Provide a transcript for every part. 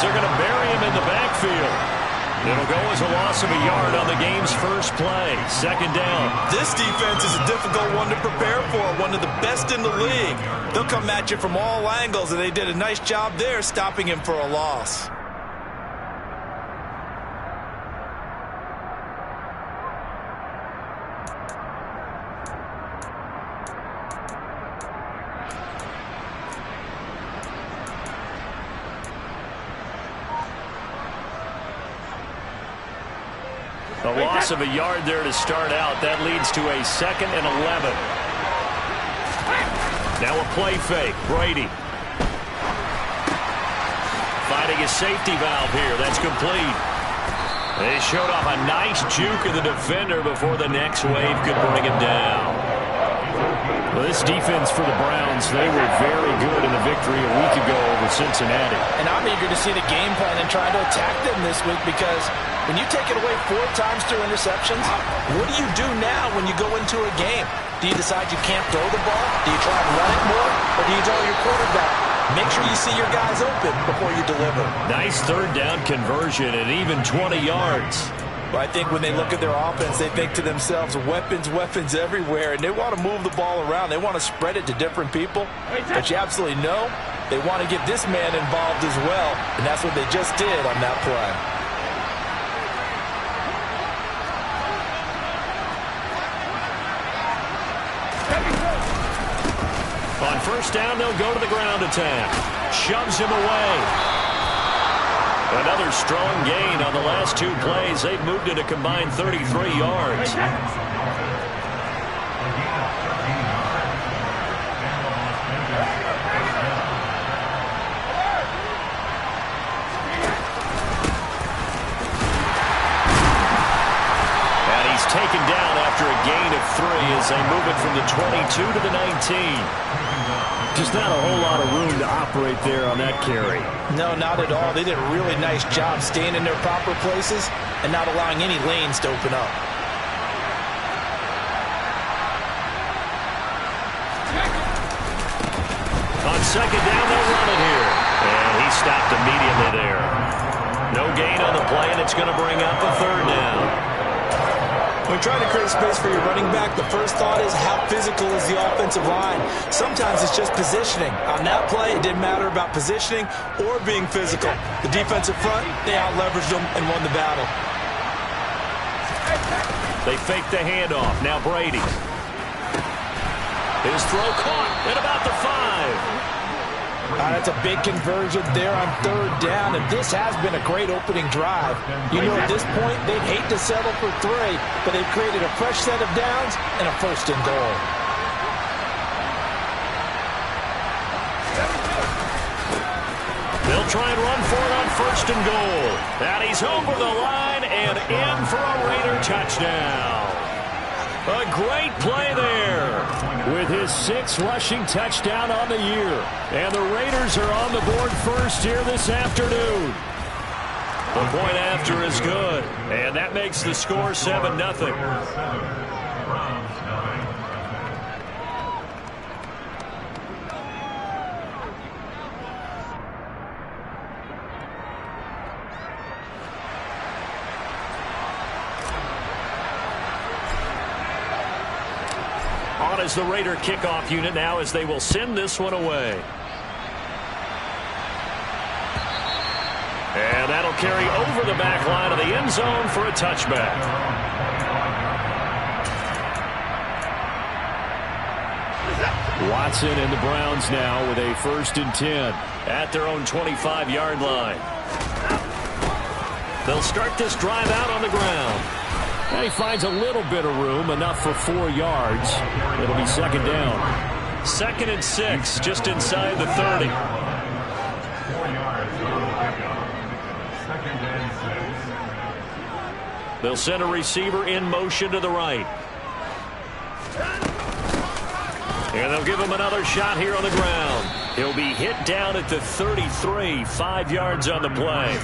as they're going to bury him in the backfield. It'll go as a loss of a yard on the game's first play. Second down. This defense is a difficult one to prepare for, one of the best in the league. They'll come at you from all angles, and they did a nice job there stopping him for a loss. A loss of a yard there to start out. That leads to a 2nd and 11. Now a play fake. Brady. Finding a safety valve here. That's complete. They showed off a nice juke of the defender before the next wave could bring him down. Well, this defense for the Browns, they were very good in the victory a week ago over Cincinnati. And I'm eager to see the game plan and try to attack them this week, because when you take it away 4 times through interceptions, what do you do now when you go into a game? Do you decide you can't throw the ball? Do you try and run it more? Or do you tell your quarterback, make sure you see your guys open before you deliver? Nice third down conversion and even 20 yards. Well, I think when they look at their offense, they think to themselves, weapons, weapons everywhere, and they want to move the ball around. They want to spread it to different people. But you absolutely know they want to get this man involved as well, and that's what they just did on that play. On first down, they'll go to the ground attack. Shoves him away. Another strong gain on the last 2 plays. They've moved it a combined 33 yards. And he's taken down after a gain of 3 as they move it from the 22 to the 19. Just not a whole lot of room to operate there on that carry. No, not at all. They did a really nice job staying in their proper places and not allowing any lanes to open up. On second down, they'll run it here. And he stopped immediately there. No gain on the play, and it's going to bring up a third down. When trying to create space for your running back, the first thought is how physical is the offensive line. Sometimes it's just positioning. On that play, it didn't matter about positioning or being physical. The defensive front, they out-leveraged them and won the battle. They fake the handoff. Now Brady. His throw caught at about the 5. That's a big conversion there on third down, and this has been a great opening drive. You know, at this point, they'd hate to settle for 3, but they've created a fresh set of downs and a 1st and goal. They'll try and run for it on 1st and goal. And he's over the line and in for a Raider touchdown. A great play there with his 6th rushing touchdown on the year. And the Raiders are on the board first here this afternoon. The point after is good. And that makes the score 7-0. On is the Raider kickoff unit now as they will send this one away. And that'll carry over the back line of the end zone for a touchback. Watson and the Browns now with a 1st and 10 at their own 25-yard line. They'll start this drive out on the ground. And he finds a little bit of room, enough for 4 yards. It'll be 2nd down. 2nd and 6, just inside the 30. They'll send a receiver in motion to the right. And they'll give him another shot here on the ground. He'll be hit down at the 33, 5 yards on the play.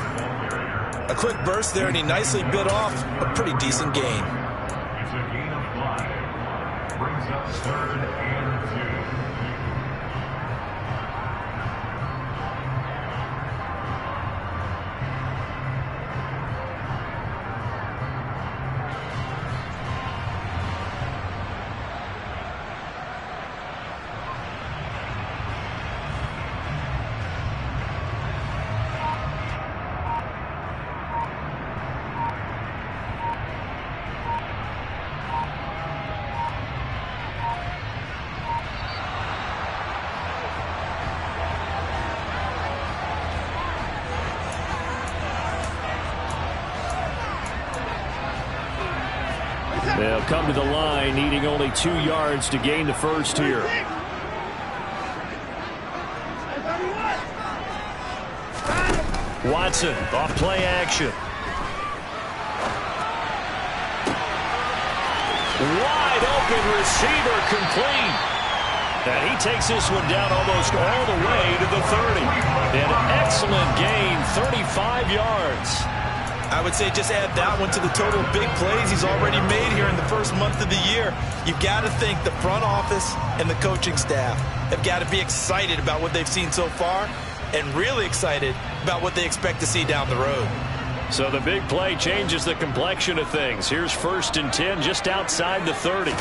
A quick burst there, and he nicely bit off a pretty decent gain. It's a gain of 5. Brings up 3rd and 2. 2 They'll come to the line, needing only 2 yards to gain the first here. Watson off play action. Wide open receiver complete. And he takes this one down almost all the way to the 30. An excellent gain, 35 yards. I would say just add that one to the total of big plays he's already made here in the first month of the year. You've got to think the front office and the coaching staff have got to be excited about what they've seen so far and really excited about what they expect to see down the road. So the big play changes the complexion of things. Here's 1st and 10 just outside the 30.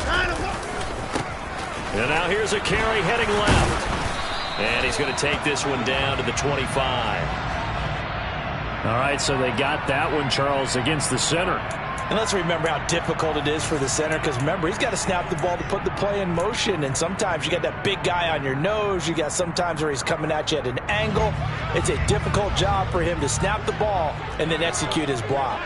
And now here's a carry heading left. And he's going to take this one down to the 25. All right, so they got that one, Charles, against the center. And let's remember how difficult it is for the center, because remember, he's got to snap the ball to put the play in motion, and sometimes you got that big guy on your nose. You got sometimes where he's coming at you at an angle. It's a difficult job for him to snap the ball and then execute his block.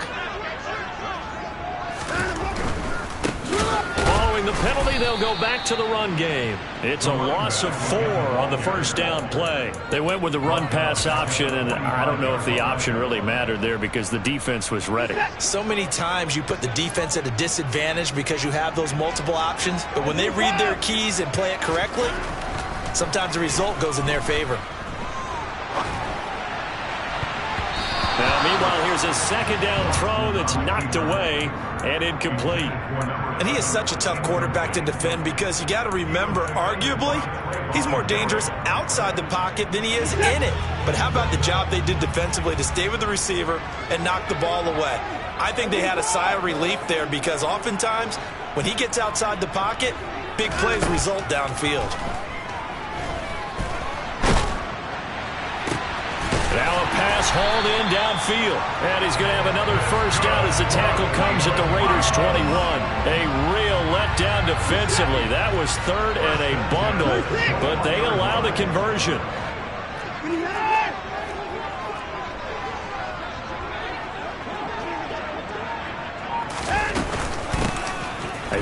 Following the penalty, they'll go back to the run game. It's a loss of 4 on the first down play. They went with the run-pass option, and I don't know if the option really mattered there because the defense was ready. So many times you put the defense at a disadvantage because you have those multiple options, but when they read their keys and play it correctly, sometimes the result goes in their favor. Now, meanwhile, here's a second down throw that's knocked away and incomplete. And he is such a tough quarterback to defend because you got to remember, arguably, he's more dangerous outside the pocket than he is in it. But how about the job they did defensively to stay with the receiver and knock the ball away? I think they had a sigh of relief there because oftentimes when he gets outside the pocket, big plays result downfield. Now a pass hauled in downfield. And he's going to have another first down as the tackle comes at the Raiders' 21. A real letdown defensively. That was 3rd and a bundle, but they allow the conversion.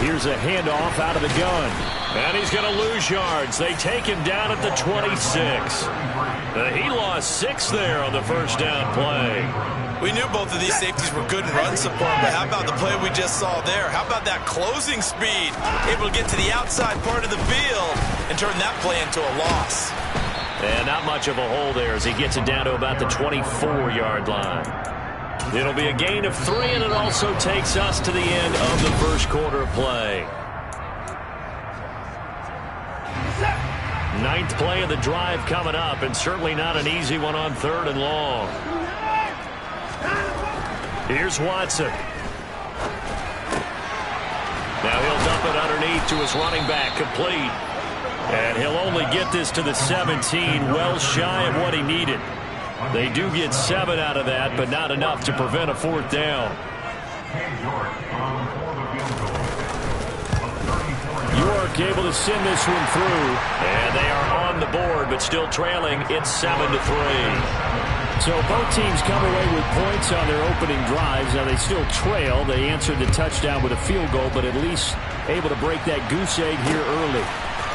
Here's a handoff out of the gun. And he's going to lose yards. They take him down at the 26. He lost 6 there on the first down play. We knew both of these safeties were good in run support, but how about the play we just saw there? How about that closing speed? Able to get to the outside part of the field and turn that play into a loss. And not much of a hole there as he gets it down to about the 24-yard line. It'll be a gain of 3, and it also takes us to the end of the first quarter of play. 9th play of the drive coming up, and certainly not an easy one on 3rd and long. Here's Watson. Now he'll dump it underneath to his running back, complete. And he'll only get this to the 17, well shy of what he needed. They do get 7 out of that, but not enough to prevent a 4th down. York able to send this one through, and they are on the board, but still trailing. It's 7-3. So both teams come away with points on their opening drives. Now they still trail. They answered the touchdown with a field goal, but at least able to break that goose egg here early.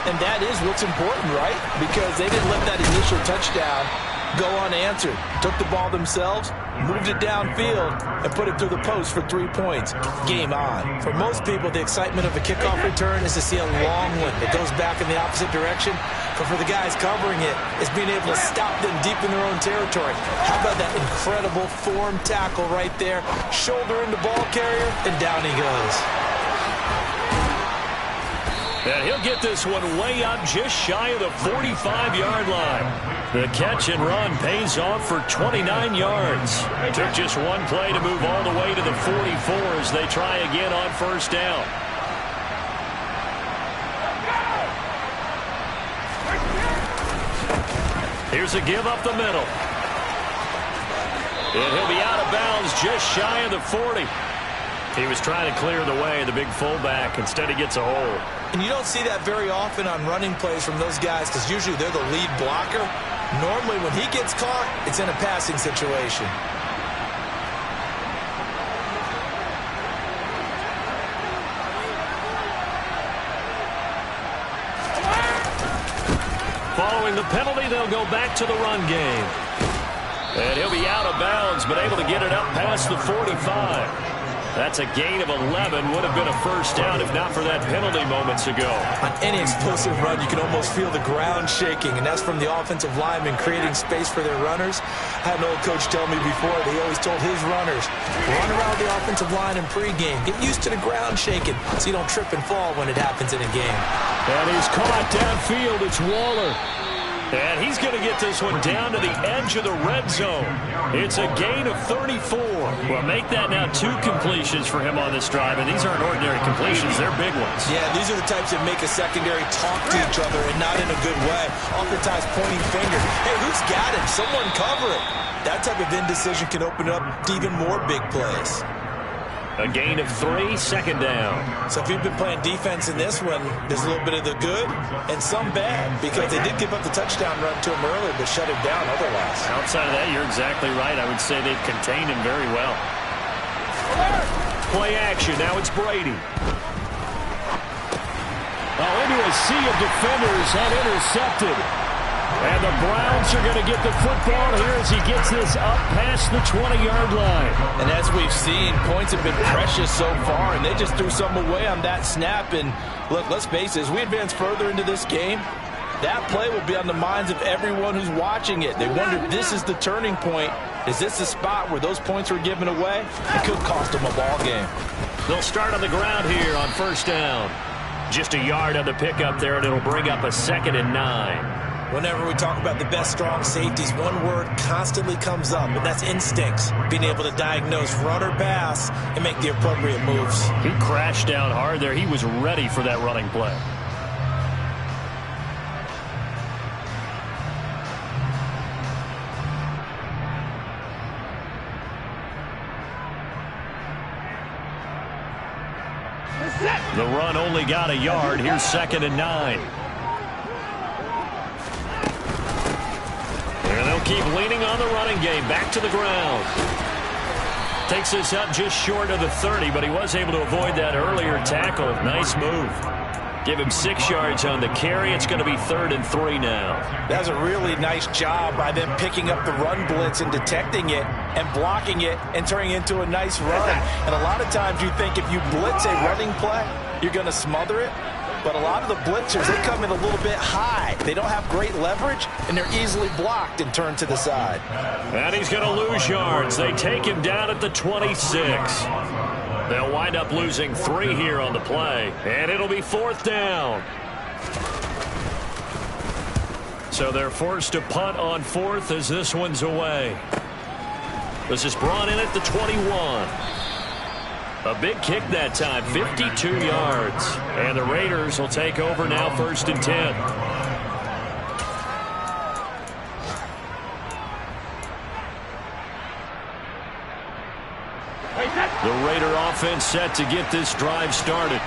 And that is what's important, right? Because they didn't let that initial touchdown go unanswered. Took the ball themselves, moved it downfield, and put it through the post for 3 points. Game on. For most people, the excitement of a kickoff return is to see a long one that goes back in the opposite direction. But for the guys covering it, it's being able to stop them deep in their own territory. How about that incredible form tackle right there? Shoulder into ball carrier, and down he goes. And he'll get this one way up just shy of the 45-yard line. The catch and run pays off for 29 yards. It took just one play to move all the way to the 44 as they try again on first down. Here's a give up the middle. And he'll be out of bounds just shy of the 40. He was trying to clear the way, the big fullback. Instead, he gets a hole. And you don't see that very often on running plays from those guys because usually they're the lead blocker. Normally, when he gets caught, it's in a passing situation. Following the penalty, they'll go back to the run game. And he'll be out of bounds, but able to get it up past the 45. That's a gain of 11. Would have been a first down if not for that penalty moments ago. On any explosive run, you can almost feel the ground shaking, and that's from the offensive linemen creating space for their runners. I had an old coach tell me before, they always told his runners, run around the offensive line in pregame. Get used to the ground shaking so you don't trip and fall when it happens in a game. And he's caught downfield. It's Waller. And he's going to get this one down to the edge of the red zone. It's a gain of 34. Well, make that now 2 completions for him on this drive, and these aren't ordinary completions. They're big ones. Yeah, these are the types that make a secondary talk to each other, and not in a good way. Oftentimes pointing fingers. Hey, who's got him? Someone cover it. That type of indecision can open up to even more big plays. A gain of 3, second down. So if you've been playing defense in this one, there's a little bit of the good and some bad, because they did give up the touchdown run to him earlier, but shut him down otherwise. Outside of that, you're exactly right. I would say they've contained him very well. Play action. Now it's Brady. Oh, into a sea of defenders and intercepted. And the Browns are going to get the football here as he gets this up past the 20-yard line. And as we've seen, points have been precious so far, and they just threw some away on that snap. And look, let's face it, as we advance further into this game, that play will be on the minds of everyone who's watching it. They wonder if this is the turning point. Is this the spot where those points were given away? It could cost them a ball game. They'll start on the ground here on first down. Just a yard on the pickup there, and it'll bring up a 2nd and 9. Whenever we talk about the best strong safeties, one word constantly comes up, and that's instincts. Being able to diagnose run or pass and make the appropriate moves. He crashed down hard there. He was ready for that running play. The run only got a yard. Here's 2nd and 9. And they'll keep leaning on the running game. Back to the ground. Takes this up just short of the 30, but he was able to avoid that earlier tackle. Nice move. Give him 6 yards on the carry. It's going to be 3rd and 3 now. That was a really nice job by them picking up the run blitz and detecting it and blocking it and turning it into a nice run. And a lot of times you think if you blitz a running play, you're going to smother it. But a lot of the blitzers, they come in a little bit high. They don't have great leverage, and they're easily blocked and turned to the side. And he's going to lose yards. They take him down at the 26. They'll wind up losing 3 here on the play, and it'll be 4th down. So they're forced to punt on 4th as this one's away. This is brought in at the 21. A big kick that time, 52 yards. And the Raiders will take over now, 1st and 10. The Raider offense set to get this drive started.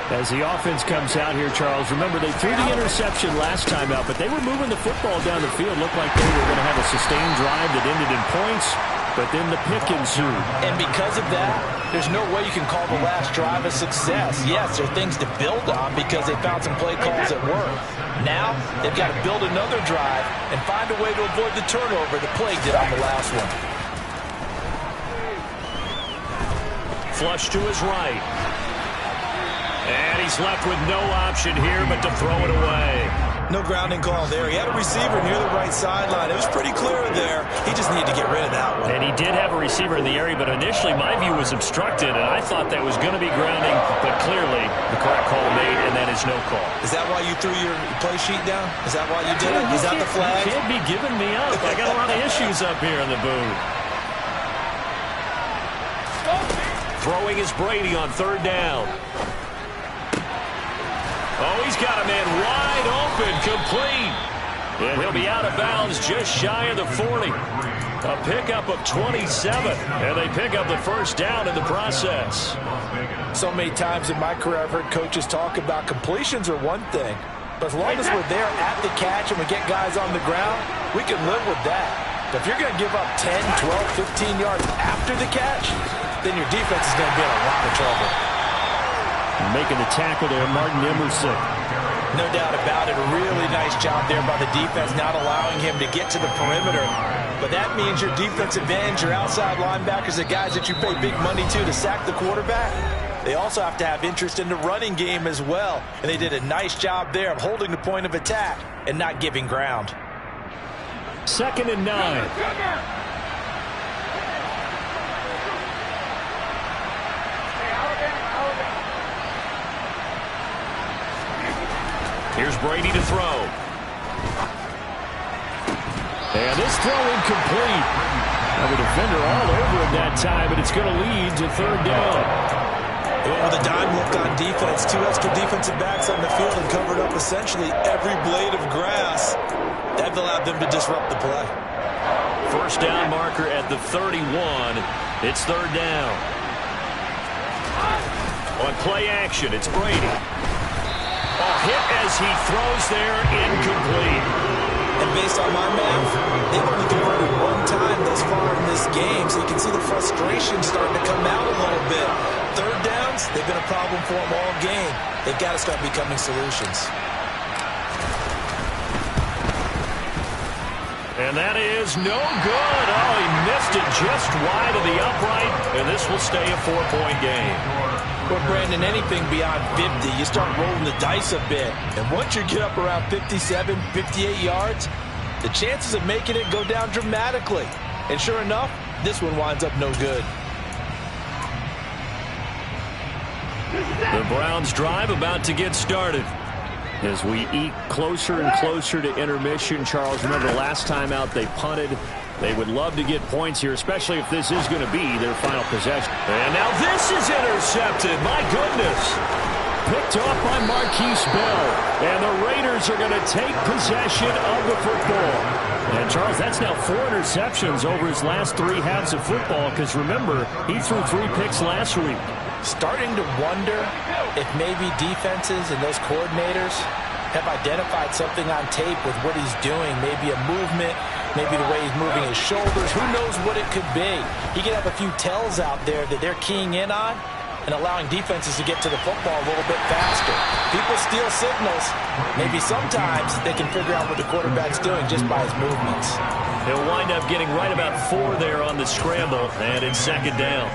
As the offense comes out here, Charles, remember they threw the interception last time out, but they were moving the football down the field. Looked like they were going to have a sustained drive that ended in points, but then the pick ensued. And because of that, there's no way you can call the last drive a success. Yes, there are things to build on because they found some play calls that work. Now, they've got to build another drive and find a way to avoid the turnover the play did on the last one. Flush to his right. And he's left with no option here but to throw it away. No grounding call there. He had a receiver near the right sideline. It was pretty clear there. He just needed to get rid of that one. And he did have a receiver in the area, but initially my view was obstructed, and I thought that was going to be grounding, but clearly the correct call made, and that is no call. Is that why you threw your play sheet down? Is that why you did it? Is that the flag? You can't be giving me up. I got a lot of issues up here in the booth. Throwing is Brady on 3rd down. Oh, he's got a man wide open, complete. And he'll be out of bounds just shy of the 40. A pickup of 27, and they pick up the 1st down in the process. So many times in my career I've heard coaches talk about completions are one thing, but as long as we're there at the catch and we get guys on the ground, we can live with that. But if you're going to give up 10, 12, 15 yards after the catch, then your defense is going to be in a lot of trouble. Making the tackle there, Martin Emerson. No doubt about it. A really nice job there by the defense, not allowing him to get to the perimeter. But that means your defensive ends, your outside linebackers, the guys that you pay big money to sack the quarterback, they also have to have interest in the running game as well. And they did a nice job there of holding the point of attack and not giving ground. 2nd and 9. Here's Brady to throw. And this throw incomplete. Now the defender all over him that time, but it's going to lead to 3rd down. They went with a dime look on defense. 2 extra defensive backs on the field and covered up essentially every blade of grass. That allowed them to disrupt the play. 1st down marker at the 31. It's 3rd down. On play action, it's Brady. Hit as he throws there, incomplete. And based on my math, they've only converted 1 time thus far in this game, so you can see the frustration starting to come out a little bit. 3rd downs, they've been a problem for them all game. They've got to start becoming solutions. And that is no good. Oh, he missed it just wide of the upright, and this will stay a 4-point game. Well, Brandon, anything beyond 50, you start rolling the dice a bit. And once you get up around 57, 58 yards, the chances of making it go down dramatically. And sure enough, this one winds up no good. The Browns drive about to get started. As we eke closer and closer to intermission, Charles, remember last time out they punted. They would love to get points here, especially if this is going to be their final possession. And now this is intercepted. My goodness. Picked off by Marquise Bell. And the Raiders are going to take possession of the football. And, Charles, that's now 4 interceptions over his last 3 halves of football, because, remember, he threw 3 picks last week. Starting to wonder if maybe defenses and those coordinators have identified something on tape with what he's doing. Maybe a movement, maybe the way he's moving his shoulders. Who knows what it could be? He could have a few tells out there that they're keying in on and allowing defenses to get to the football a little bit faster. People steal signals. Maybe sometimes they can figure out what the quarterback's doing just by his movements. He'll wind up getting right about 4 there on the scramble, and it's 2nd down.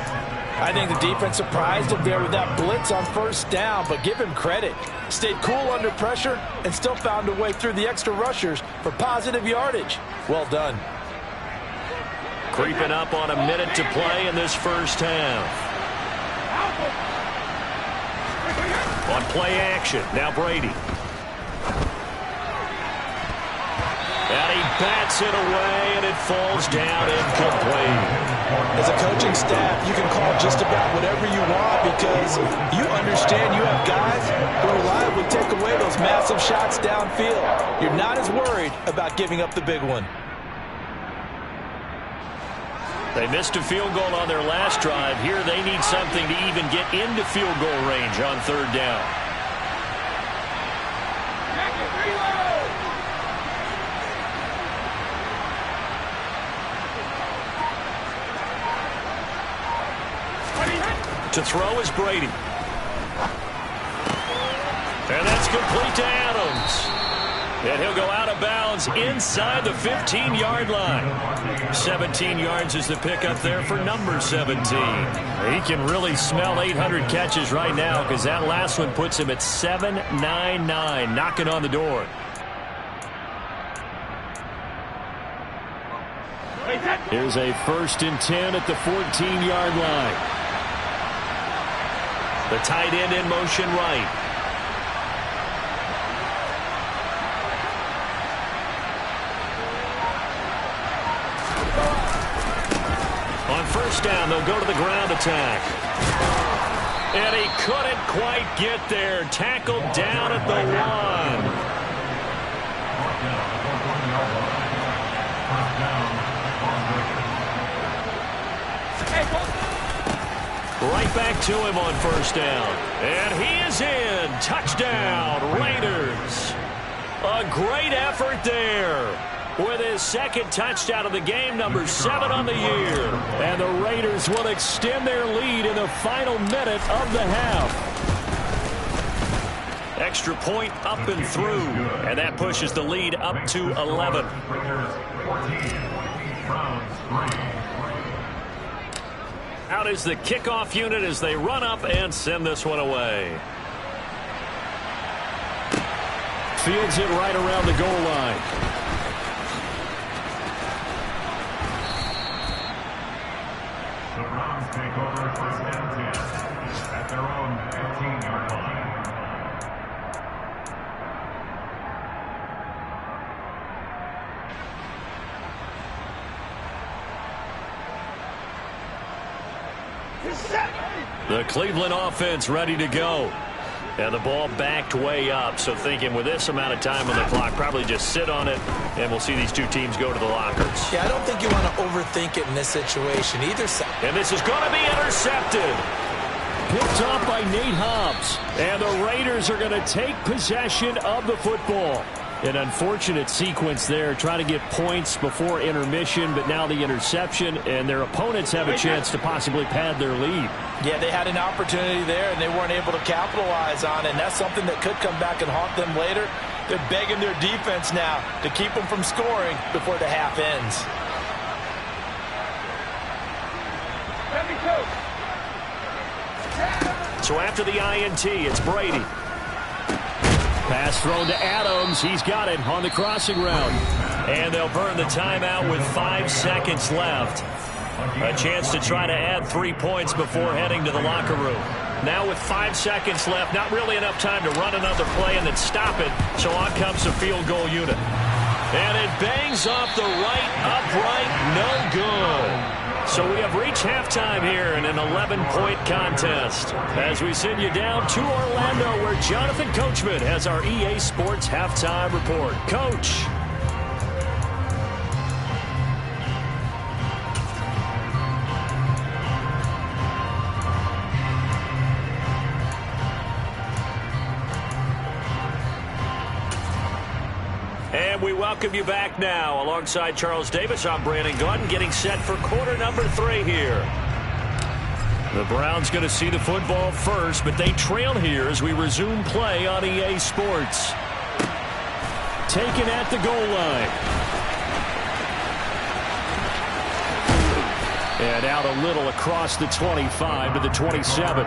I think the defense surprised him there with that blitz on 1st down, but give him credit. Stayed cool under pressure and still found a way through the extra rushers for positive yardage. Well done. Creeping up on a minute to play in this 1st half. On play action, now Brady. And he bats it away, and it falls down incomplete. As a coaching staff, you can call just about whatever you want because you understand you have guys who reliably take away those massive shots downfield. You're not as worried about giving up the big one. They missed a field goal on their last drive. Here they need something to even get into field goal range on 3rd down. To throw is Brady. And that's complete to Adams. And he'll go out of bounds inside the 15-yard line. 17 yards is the pickup there for number 17. He can really smell 800 catches right now because that last one puts him at 799, knocking on the door. Here's a 1st and 10 at the 14-yard line. The tight end in motion right. On 1st down, they'll go to the ground attack. And he couldn't quite get there. Tackled down at the 1. Right back to him on 1st down. And he is in. Touchdown, Raiders. A great effort there. With his 2nd touchdown of the game, number 7 on the year. And the Raiders will extend their lead in the final minute of the half. Extra point up and through, and that pushes the lead up to 11. Out is the kickoff unit as they run up and send this one away. Fields it right around the goal line. The Browns take over first and 10 at their own 15-yard line. The Cleveland offense ready to go. And the ball backed way up, so thinking with this amount of time on the clock, probably just sit on it, and we'll see these two teams go to the lockers. Yeah, I don't think you want to overthink it in this situation either side. And this is going to be intercepted. Picked off by Nate Hobbs. And the Raiders are going to take possession of the football. An unfortunate sequence there, trying to get points before intermission, but now the interception, and their opponents have a chance to possibly pad their lead. Yeah, they had an opportunity there, and they weren't able to capitalize on it, and that's something that could come back and haunt them later. They're begging their defense now to keep them from scoring before the half ends. So after the INT, it's Brady. Pass thrown to Adams. He's got it on the crossing route. And they'll burn the timeout with 5 seconds left. A chance to try to add 3 points before heading to the locker room. Now with 5 seconds left, not really enough time to run another play and then stop it. So on comes the field goal unit. And it bangs off the right upright. No good. So we have reached halftime here in an 11-point contest. As we send you down to Orlando, where Jonathan Coachman has our EA Sports Halftime Report. Coach. And we welcome you back now. Alongside Charles Davis, I'm Brandon Gaudin, getting set for quarter number 3 here. The Browns going to see the football first, but they trail here as we resume play on EA Sports. Taken at the goal line. And out a little across the 25 to the 27.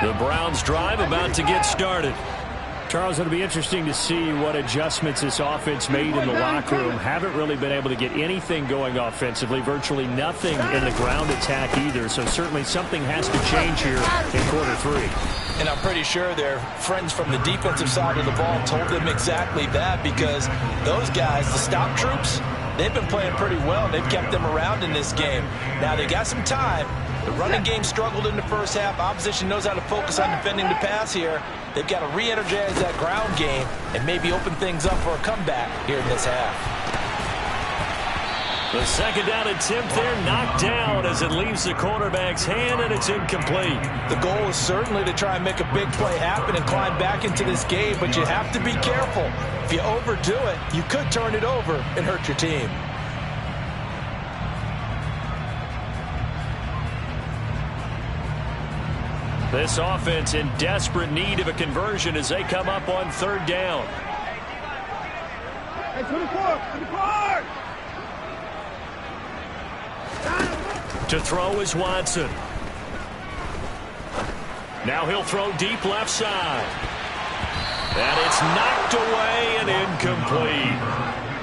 The Browns drive about to get started. Charles, it'll be interesting to see what adjustments this offense made in the locker room. Haven't really been able to get anything going offensively, virtually nothing in the ground attack either. So certainly something has to change here in quarter 3. And I'm pretty sure their friends from the defensive side of the ball told them exactly that, because those guys, the stop troops, they've been playing pretty well. They've kept them around in this game. Now they got some time. The running game struggled in the first half. Opposition knows how to focus on defending the pass here. They've got to re-energize that ground game and maybe open things up for a comeback here in this half. The second down attempt there knocked down as it leaves the quarterback's hand, and it's incomplete. The goal is certainly to try and make a big play happen and climb back into this game, but you have to be careful. If you overdo it, you could turn it over and hurt your team. This offense in desperate need of a conversion as they come up on third down. Hey, 24! To throw is Watson. Now he'll throw deep left side. And it's knocked away and incomplete.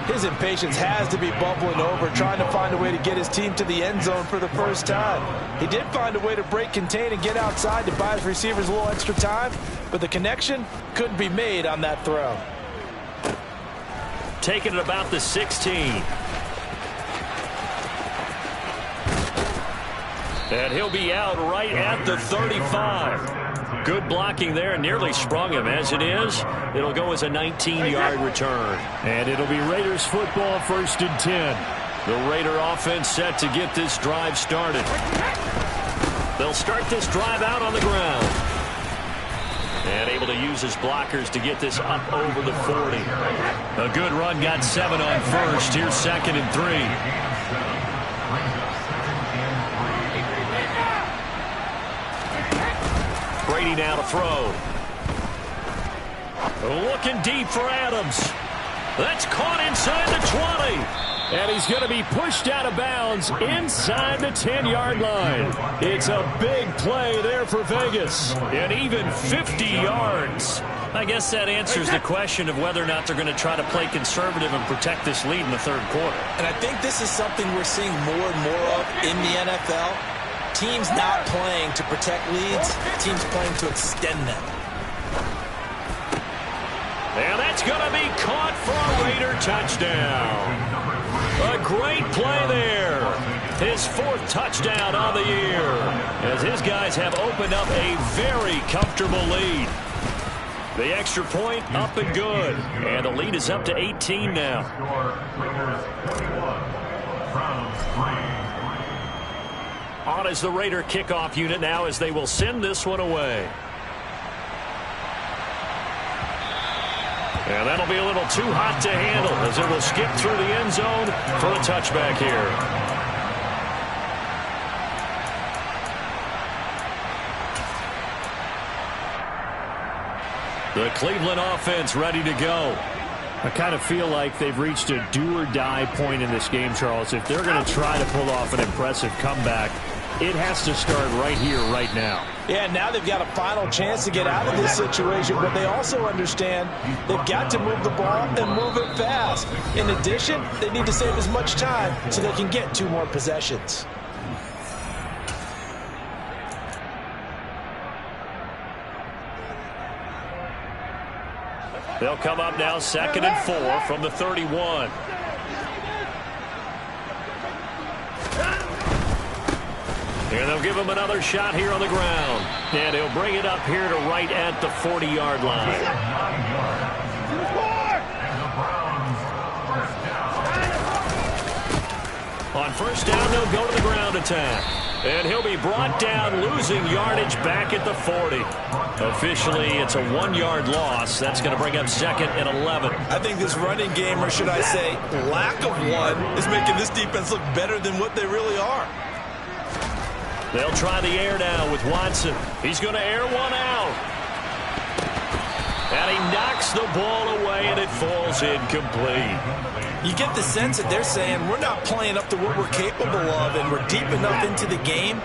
His impatience has to be bubbling over, trying to find a way to get his team to the end zone for the first time. He did find a way to break contain and get outside to buy his receivers a little extra time, but the connection couldn't be made on that throw. Taking it about the 16. And he'll be out right at the 35. Good blocking there, nearly sprung him. As it is, it'll go as a 19-yard return. And it'll be Raiders football, 1st and 10. The Raider offense set to get this drive started. They'll start this drive out on the ground. And able to use his blockers to get this up over the 40. A good run, got 7 on first. Here's 2nd and 3. Brady now to throw. Looking deep for Adams. That's caught inside the 20. And he's going to be pushed out of bounds inside the 10-yard line. It's a big play there for Vegas. And even 50 yards. I guess that answers the question of whether or not they're going to try to play conservative and protect this lead in the third quarter. And I think this is something we're seeing more and more of in the NFL. Teams not playing to protect leads, teams playing to extend them. And that's going to be caught for a Raider touchdown. A great play there. His 4th touchdown on the year, as his guys have opened up a very comfortable lead. The extra point up and good. And the lead is up to 18 now. On is the Raider kickoff unit now, as they will send this one away. And that'll be a little too hot to handle, as it will skip through the end zone for a touchback here. The Cleveland offense ready to go. I kind of feel like they've reached a do-or-die point in this game, Charles. If they're going to try to pull off an impressive comeback, it has to start right here, right now. Yeah, now they've got a final chance to get out of this situation, but they also understand they've got to move the ball and move it fast. In addition, they need to save as much time so they can get 2 more possessions. They'll come up now 2nd and 4 from the 31. And they'll give him another shot here on the ground. And he'll bring it up here to right at the 40-yard line. On first down, they'll go to the ground attack. And he'll be brought down, losing yardage back at the 40. Officially, it's a 1-yard loss. That's going to bring up 2nd and 11. I think this running game, or should I say lack of one, is making this defense look better than what they really are. They'll try the air now with Watson. He's going to air one out. And he knocks the ball away, and it falls incomplete. You get the sense that they're saying we're not playing up to what we're capable of, and we're deep enough into the game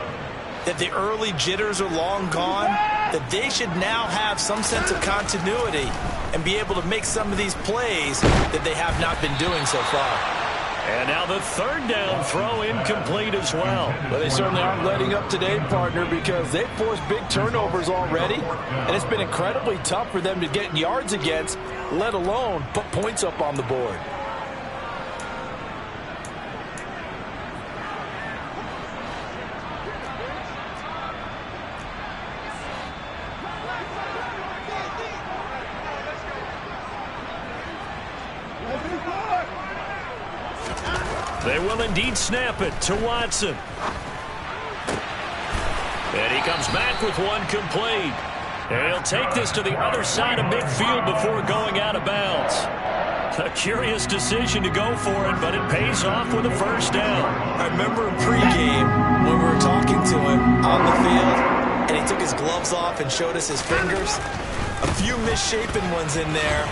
that the early jitters are long gone, that they should now have some sense of continuity and be able to make some of these plays that they have not been doing so far. And now the 3rd down throw incomplete as well. But they certainly aren't letting up today, partner, because they've forced big turnovers already, and it's been incredibly tough for them to get yards against, let alone put points up on the board. They will indeed snap it to Watson. And he comes back with one complete. And he'll take this to the other side of midfield before going out of bounds. A curious decision to go for it, but it pays off with a first down. I remember in pregame when we were talking to him on the field, and he took his gloves off and showed us his fingers. A few misshapen ones in there,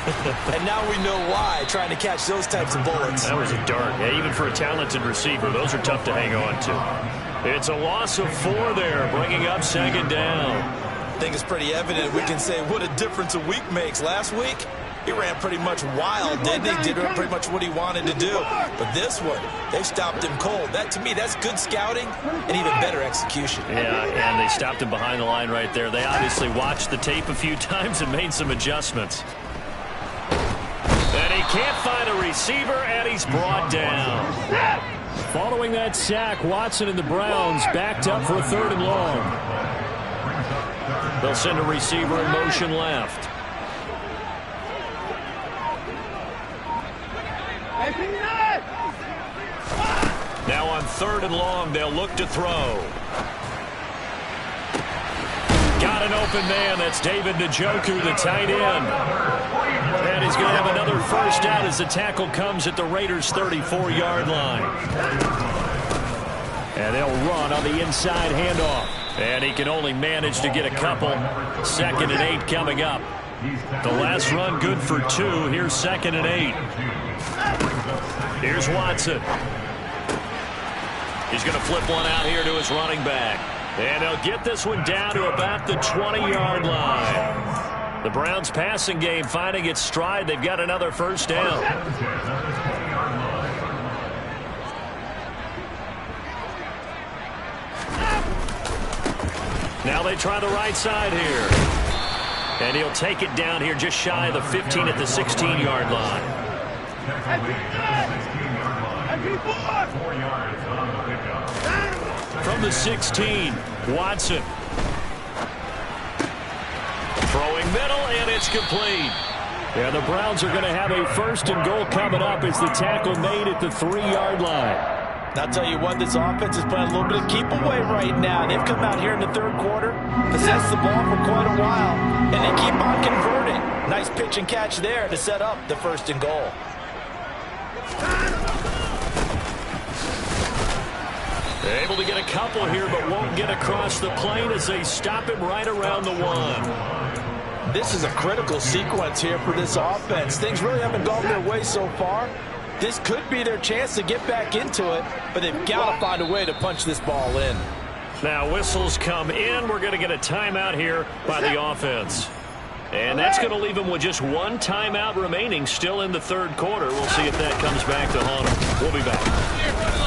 and now we know why, trying to catch those types of bullets. That was a dart. Yeah, even for a talented receiver, those are tough to hang on to. It's a loss of 4 there, bringing up 2nd down. I think it's pretty evident we can say what a difference a week makes. Last week, he ran pretty much wild, didn't he? Did pretty much what he wanted to do. But this one, they stopped him cold. That, to me, that's good scouting and even better execution. Yeah, and they stopped him behind the line right there. They obviously watched the tape a few times and made some adjustments. And he can't find a receiver, and he's brought down. Following that sack, Watson and the Browns backed up for a 3rd and long. They'll send a receiver in motion left. Now on 3rd and long, they'll look to throw. Got an open man. That's David Njoku, the tight end. And he's going to have another first down as the tackle comes at the Raiders' 34-yard line. And they'll run on the inside handoff. And he can only manage to get a couple. 2nd and 8 coming up. The last run good for 2. Here's 2nd and 8. Here's Watson. He's going to flip one out here to his running back. And they'll get this one down to about the 20-yard line. The Browns passing game finding its stride. They've got another first down. Now they try the right side here. And he'll take it down here just shy of the 15 at the 16-yard line. From the 16, Watson. Throwing middle, and it's complete. And the Browns are going to have a 1st and goal coming up as the tackle made at the 3-yard line. I'll tell you what, this offense is playing a little bit of keep away right now. They've come out here in the 3rd quarter, possessed the ball for quite a while, and they keep on converting. Nice pitch and catch there to set up the 1st and goal. They're able to get a couple here, but won't get across the plane as they stop him right around the 1. This is a critical sequence here for this offense. Things really haven't gone their way so far. This could be their chance to get back into it, but they've got to find a way to punch this ball in. Now whistles come in. We're going to get a timeout here by the offense. And that's going to leave them with just 1 timeout remaining still in the 3rd quarter. We'll see if that comes back to haunt them. We'll be back.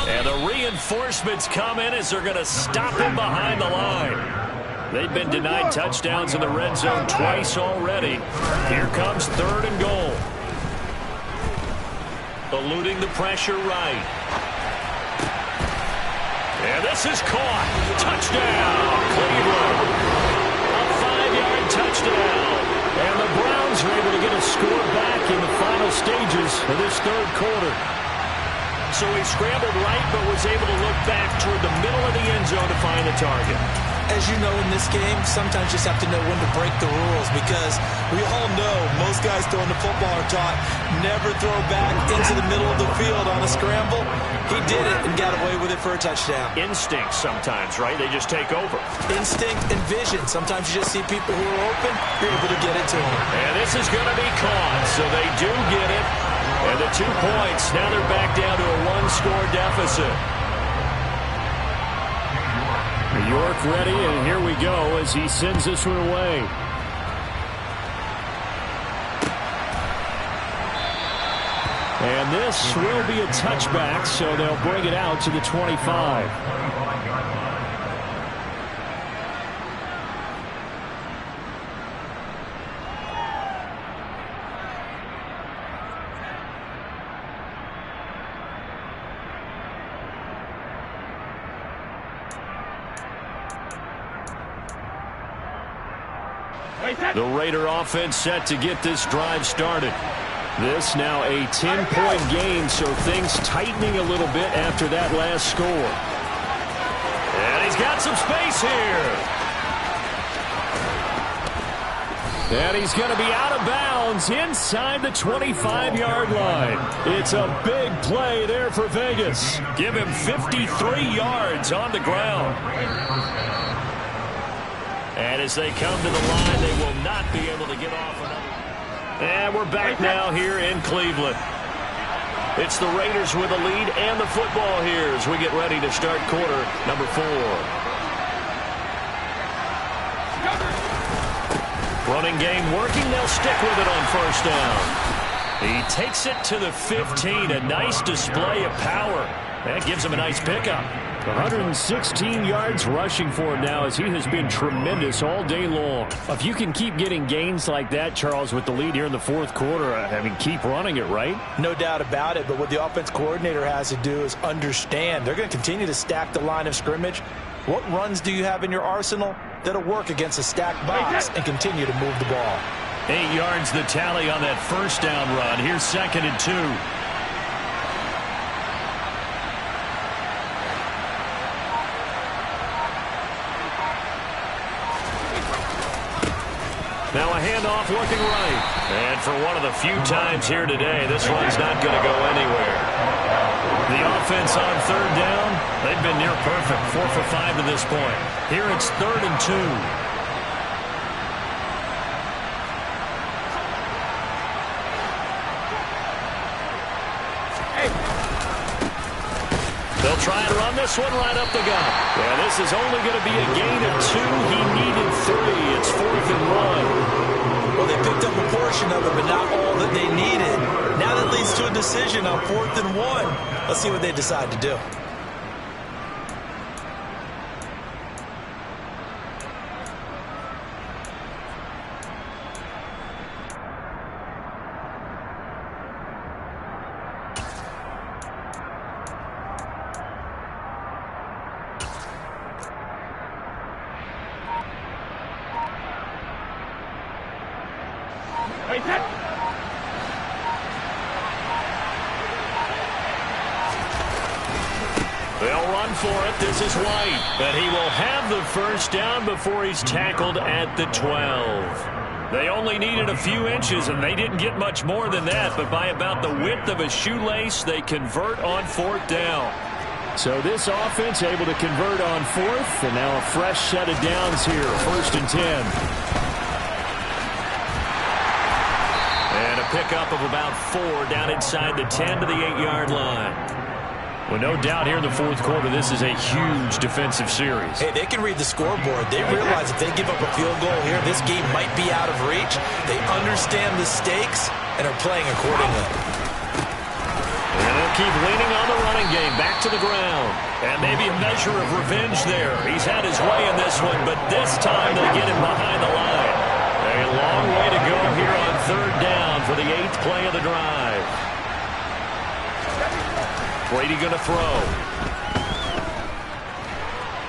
And the reinforcements come in as they're going to stop him behind the line. They've been denied touchdowns in the red zone twice already. Here comes 3rd and goal. Eluding the pressure right. And this is caught. Touchdown, Cleveland. A 5-yard touchdown. And the Browns are able to get a score back in the final stages of this 3rd quarter. So he scrambled right, but was able to look back toward the middle of the end zone to find the target. As you know, in this game, sometimes you just have to know when to break the rules, because we all know most guys throwing the football are taught never throw back into the middle of the field on a scramble. He did it and got away with it for a touchdown. Instinct sometimes, right? They just take over. Instinct and vision. Sometimes you just see people who are open, you're able to get it to them. And this is going to be caught, so they do get it. And the 2 points, now they're back down to a 1-score deficit. York ready, and here we go as he sends this one away. And this will be a touchback, so they'll bring it out to the 25. The Raider offense set to get this drive started. This now a 10-point game, so things tightening a little bit after that last score. And he's got some space here. And he's going to be out of bounds inside the 25-yard line. It's a big play there for Vegas. Give him 53 yards on the ground. And as they come to the line, they will not be able to get off another. And we're back now here in Cleveland. It's the Raiders with a lead and the football here as we get ready to start quarter number 4. Running game working. They'll stick with it on 1st down. He takes it to the 15. A nice display of power. That gives him a nice pickup. 116 yards rushing for him now as he has been tremendous all day long. If you can keep getting gains like that, Charles, with the lead here in the 4th quarter, I mean, keep running it, right? No doubt about it, but what the offense coordinator has to do is understand. They're going to continue to stack the line of scrimmage. What runs do you have in your arsenal that'll work against a stacked box and continue to move the ball? 8 yards the tally on that 1st down run. Here's 2nd and 2. Now a handoff looking right. And for one of the few times here today, this run's not going to go anywhere. The offense on third down, they've been near perfect, 4 for 5 to this point. Here it's 3rd and 2. They'll try and run this one right up the gut. Yeah, this is only going to be a gain of 2. He needed 3. It's 4th and 1. Well, they picked up a portion of it, but not all that they needed. Now that leads to a decision on 4th and 1. Let's see what they decide to do. They'll run for it. This is White. But he will have the first down before he's tackled at the 12. They only needed a few inches, and they didn't get much more than that. But by about the width of a shoelace, they convert on 4th down. So this offense able to convert on 4th, and now a fresh set of downs here, 1st and 10. And a pickup of about 4 down inside the 10 to the 8-yard line. Well, no doubt here in the 4th quarter, this is a huge defensive series. Hey, they can read the scoreboard. They realize if they give up a field goal here, this game might be out of reach. They understand the stakes and are playing accordingly. And they'll keep leaning on the running game, back to the ground. And maybe a measure of revenge there. He's had his way in this one, but this time they get him behind the line. A long way to go here on 3rd down for the 8th play of the drive. Brady going to throw.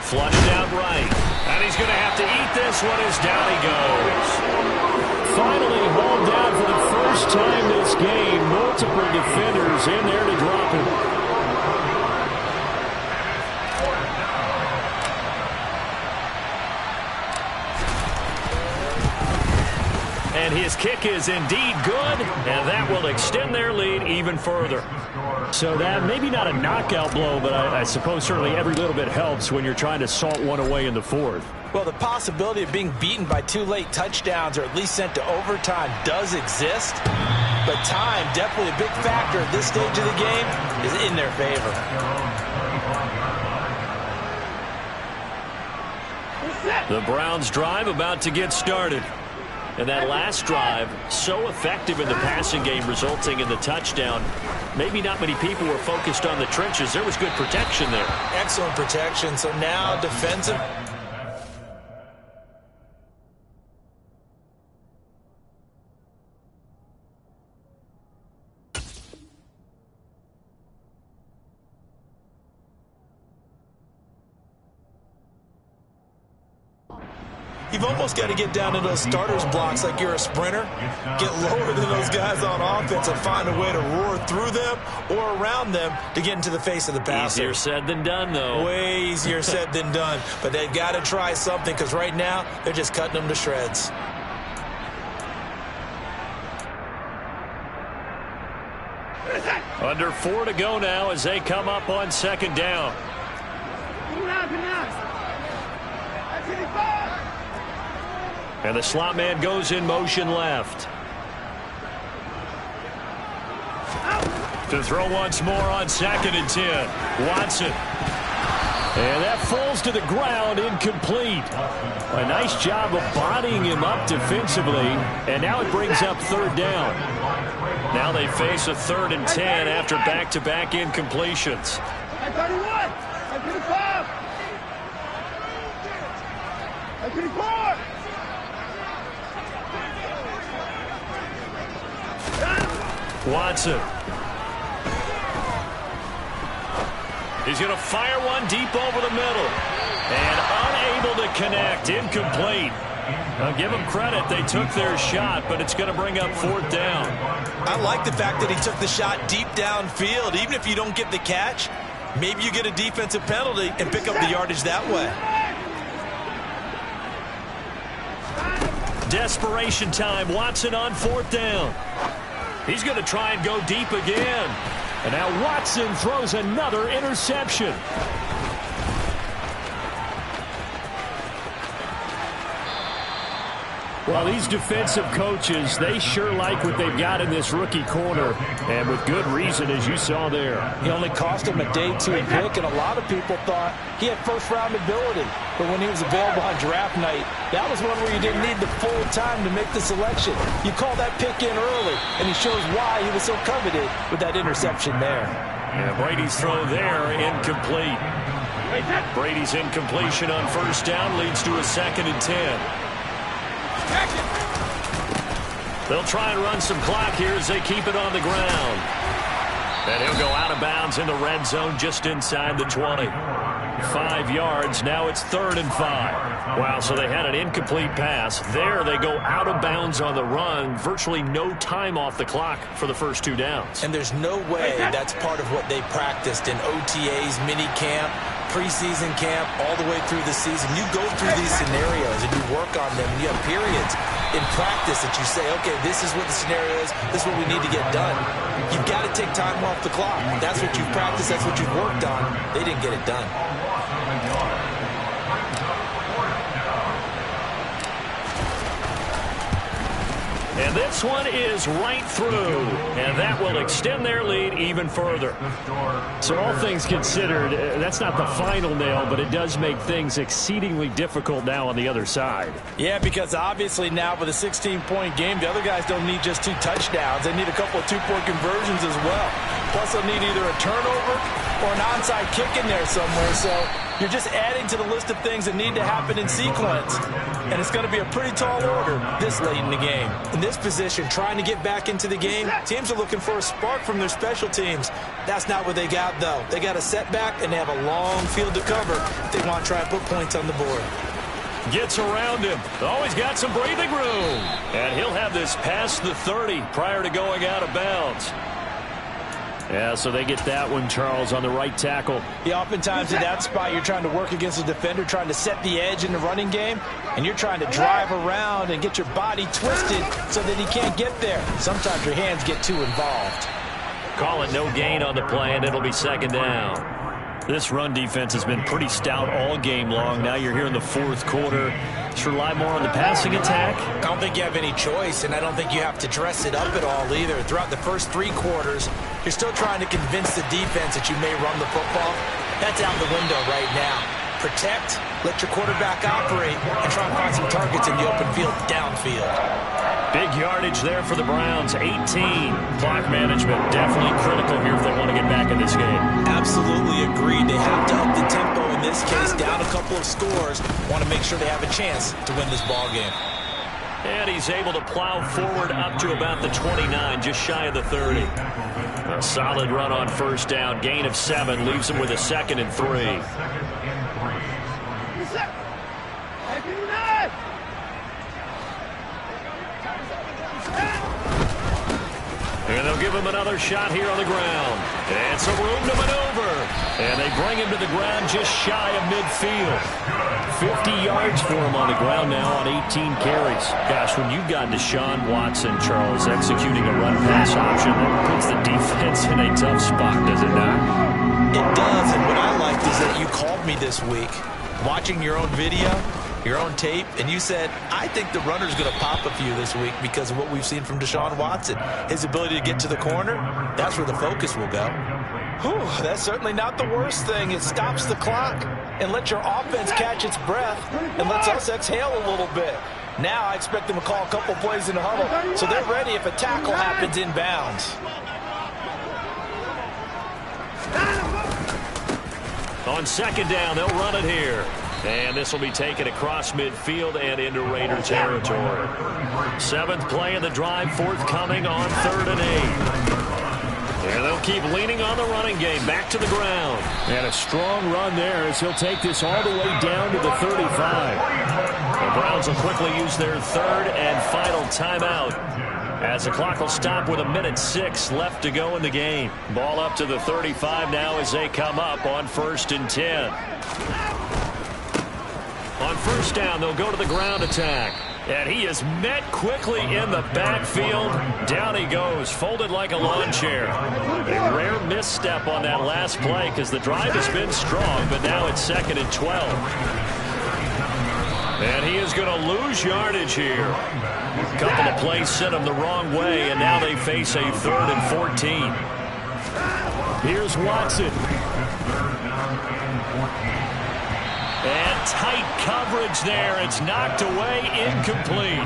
Flushed out right. And he's going to have to eat this one as down he goes. Finally hauled down for the first time this game. Multiple defenders in there to drop him. And his kick is indeed good, and that will extend their lead even further. So that maybe not a knockout blow, but I suppose certainly every little bit helps when you're trying to salt one away in the 4th. Well, the possibility of being beaten by 2 late touchdowns or at least sent to overtime does exist, but time, definitely a big factor at this stage of the game, is in their favor. The Browns drive about to get started. And that last drive, so effective in the passing game, resulting in the touchdown. Maybe not many people were focused on the trenches. There was good protection there. Excellent protection. So now defensive. You've almost got to get down to those starters blocks like you're a sprinter. Get lower than those guys on offense and find a way to roar through them or around them to get into the face of the passer. Easier said than done, though. Way easier said than done. But they've got to try something because right now they're just cutting them to shreds. Under 4 to go now as they come up on 2nd down. And the slot man goes in motion left. To throw once more on 2nd and 10. Watson. And that falls to the ground, incomplete. A nice job of bodying him up defensively. And now it brings up 3rd down. Now they face a 3rd and 10 after back-to-back incompletions. Watson. He's going to fire one deep over the middle. And unable to connect. Incomplete. I'll give them credit. They took their shot, but it's going to bring up 4th down. I like the fact that he took the shot deep downfield. Even if you don't get the catch, maybe you get a defensive penalty and pick up the yardage that way. Desperation time. Watson on 4th down. He's going to try and go deep again. And now Watson throws another interception. Well, these defensive coaches, they sure like what they've got in this rookie corner, and with good reason, as you saw there. He only cost him a day 2 pick, and a lot of people thought he had first-round ability. But when he was available on draft night, that was one where you didn't need the full time to make the selection. You call that pick in early, and he shows why he was so coveted with that interception there. Yeah, Brady's throw there, incomplete. Brady's incompletion on 1st down leads to a 2nd and 10. They'll try and run some clock here as they keep it on the ground. And he'll go out of bounds in the red zone just inside the 20. 5 yards. Now it's 3rd and 5. Wow, so they had an incomplete pass. There they go out of bounds on the run. Virtually no time off the clock for the first 2 downs. And there's no way that's part of what they practiced in OTAs, mini camp, preseason camp, all the way through the season. You go through these scenarios and you work on them. And you have periods in practice that you say, okay, this is what the scenario is. This is what we need to get done. You've got to take time off the clock. That's what you've practiced. That's what you've worked on. They didn't get it done. And this one is right through, and that will extend their lead even further. So all things considered, that's not the final nail, but it does make things exceedingly difficult now on the other side. Yeah, because obviously now with a 16-point game, the other guys don't need just 2 touchdowns. They need a couple of 2-point conversions as well. Plus they'll need either a turnover or an onside kick in there somewhere. So you're just adding to the list of things that need to happen in sequence. And it's going to be a pretty tall order this late in the game. In this position, trying to get back into the game, teams are looking for a spark from their special teams. That's not what they got, though. They got a setback, and they have a long field to cover if they want to try and put points on the board. Gets around him. Always got some breathing room. And he'll have this past the 30 prior to going out of bounds. Yeah, so they get that one, Charles, on the right tackle. Yeah, oftentimes in that spot, you're trying to work against a defender, trying to set the edge in the running game, and you're trying to drive around and get your body twisted so that he can't get there. Sometimes your hands get too involved. Call it no gain on the play, and it'll be 2nd down. This run defense has been pretty stout all game long. Now you're here in the 4th quarter. Just rely more on the passing attack. I don't think you have any choice, and I don't think you have to dress it up at all either. Throughout the first 3 quarters, you're still trying to convince the defense that you may run the football. That's out the window right now. Protect, let your quarterback operate, and try and find some targets in the open field downfield. Big yardage there for the Browns, 18. Clock management definitely critical here if they want to get back in this game. Absolutely agreed. They have to up the tempo in this case, down a couple of scores. Want to make sure they have a chance to win this ball game. And he's able to plow forward up to about the 29, just shy of the 30. A solid run on 1st down. Gain of 7 leaves him with a 2nd and 3. And they'll give him another shot here on the ground. And some room to maneuver. And they bring him to the ground just shy of midfield. 50 yards for him on the ground now on 18 carries. Gosh, when you've got Deshaun Watson, Charles, executing a run-pass option, that puts the defense in a tough spot, does it not? It does, and what I liked is that you called me this week, watching your own video, your own tape, and you said, I think the runner's going to pop a few this week because of what we've seen from Deshaun Watson. His ability to get to the corner, that's where the focus will go. Whew, that's certainly not the worst thing. It stops the clock and lets your offense catch its breath and lets us exhale a little bit. Now I expect them to call a couple plays in the huddle so they're ready if a tackle happens inbounds. On 2nd down, they'll run it here. And this will be taken across midfield and into Raider territory. 7th play of the drive forthcoming on 3rd and 8. And they'll keep leaning on the running game. Back to the ground. And a strong run there as he'll take this all the way down to the 35. The Browns will quickly use their 3rd and final timeout, as the clock will stop with 1:06 left to go in the game. Ball up to the 35 now as they come up on 1st and 10. On 1st down, they'll go to the ground attack. And he is met quickly in the backfield. Down he goes, folded like a lawn chair. A rare misstep on that last play because the drive has been strong, but now it's 2nd and 12. And he is going to lose yardage here. A couple of plays sent him the wrong way, and now they face a 3rd and 14. Here's Watson. And tight coverage there. It's knocked away, incomplete.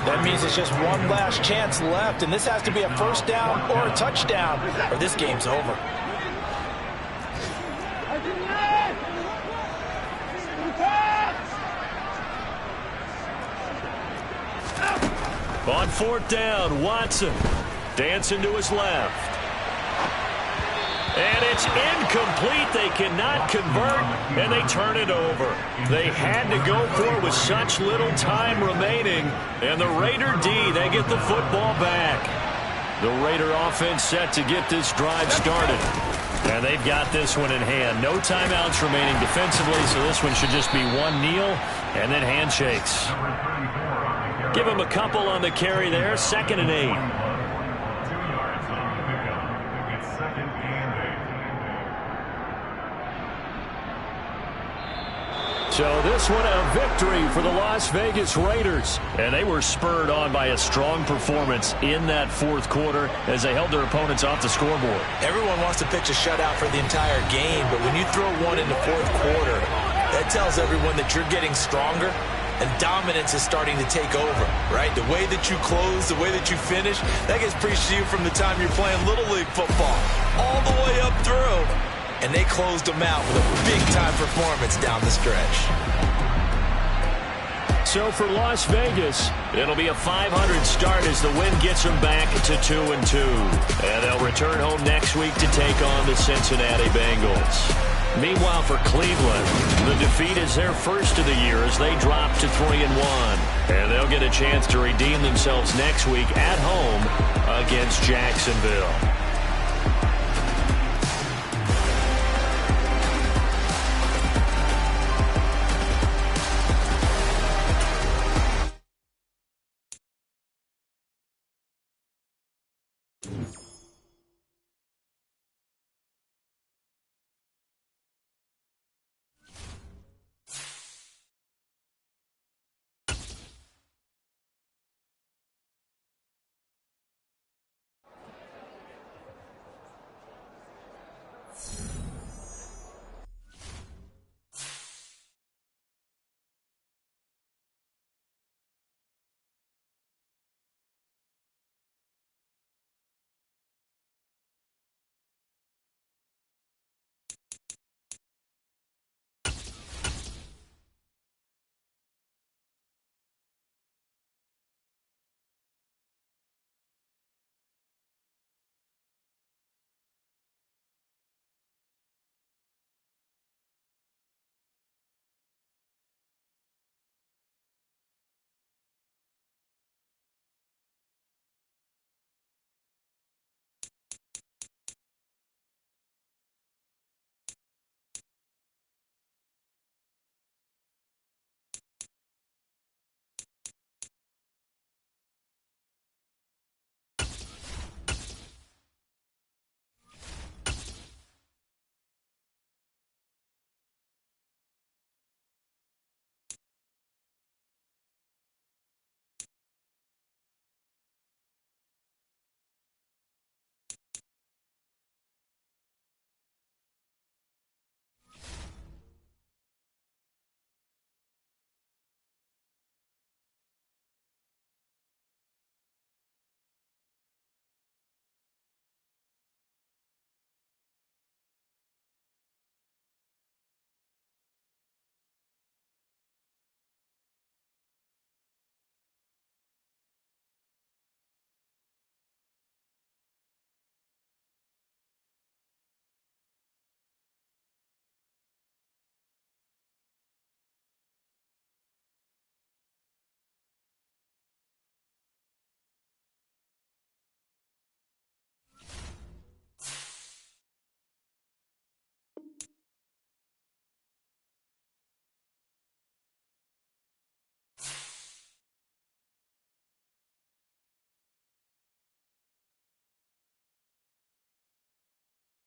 That means it's just one last chance left, and this has to be a first down or a touchdown, or this game's over. On 4th down, Watson dancing to his left. And it's incomplete. They cannot convert, and they turn it over. They had to go for it with such little time remaining. And the Raider D, they get the football back. The Raider offense set to get this drive started. And they've got this one in hand. No timeouts remaining defensively, so this one should just be one kneel and then handshakes. Give him a couple on the carry there. 2nd and 8. So this one a victory for the Las Vegas Raiders. And they were spurred on by a strong performance in that 4th quarter as they held their opponents off the scoreboard. Everyone wants to pitch a shutout for the entire game, but when you throw one in the 4th quarter, that tells everyone that you're getting stronger and dominance is starting to take over, right? The way that you close, the way that you finish, that gets preached to you from the time you're playing Little League football all the way up through. And they closed them out with a big-time performance down the stretch. So for Las Vegas, it'll be a 500 start as the win gets them back to 2-2. And they'll return home next week to take on the Cincinnati Bengals. Meanwhile, for Cleveland, the defeat is their first of the year as they drop to 3-1. And they'll get a chance to redeem themselves next week at home against Jacksonville.